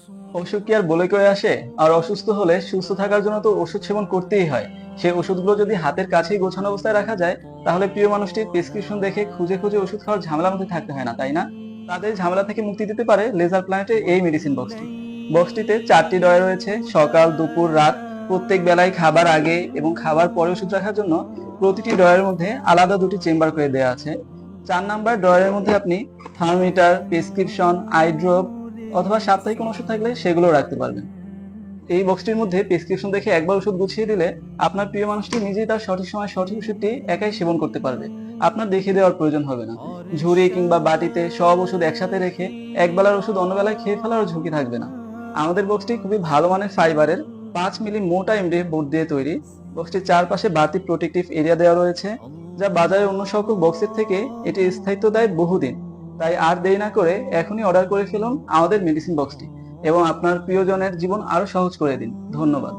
অসুখ কি আর বলে কয়ে আসে? আর অসুস্থ হলে সুস্থ থাকার জন্য তো ওষুধ সেবন করতেই হয়। সেই ওষুধগুলো যদি হাতের কাছেই গোছানো অবস্থায় রাখা যায়, তাহলে প্রিয় মানুষটির প্রেসক্রিপশন দেখে খুঁজে খুঁজে ওষুধ খাওয়ার ঝামেলার মধ্যে থাকতে হয় না, তাই না? তাদের ঝামেলা থেকে মুক্তি দিতে পারে লেজার প্ল্যানেটের এই মেডিসিন বক্সটি। বক্সটিতে 4টি ড্রয়ার রয়েছে, সকাল, দুপুর, রাত, প্রত্যেক বেলায় খাবার আগে এবং খাবার পরে ওষুধ রাখার জন্য প্রতিটি ড্রয়ারের মধ্যে আলাদা 2টি চেম্বার করে দেওয়া আছে। 4 নাম্বার ড্রয়ারের মধ্যে আপনি থার্মোমিটার, প্রেসক্রিপশন, আই ড্রপ অথবা সাপ্তাহিক কোনো ওষুধ থাকলে সেগুলো রাখতে পারবেন। এই বক্সটির মধ্যে প্রেসক্রিপশন দেখে একবার ওষুধ গুছিয়ে দিলে আপনার প্রিয় মানুষটি নিজেই তার সঠিক সময় সঠিক ওষুধটি একাই সেবন করতে পারবে। আপনার দেখিয়ে দেওয়ার প্রয়োজন হবে না। ঝুড়ি কিংবা বাটিতে সব ওষুধ একসাথে রেখে এক বেলার ওষুধ অন্য বেলায় খেয়ে ফেলার ঝুঁকি থাকবে না। আমাদের বক্সটি খুবই ভালো মানের ফাইবারের 5 মিলি মোটা এমডিএফ বোর্ড দিয়ে তৈরি। বক্সটির চারপাশে বাড়তি প্রোটেক্টিভ এরিয়া দেওয়া রয়েছে, যা বাজারের অন্য সকল বক্সের থেকে এটি স্থায়িত্ব দেয় বহুদিন। তাই আর দেরি না করে এখনই অর্ডার করে ফেলুন আমাদের মেডিসিন বক্সটি এবং আপনার প্রিয়জনের জীবন আরো সহজ করে দিন। ধন্যবাদ।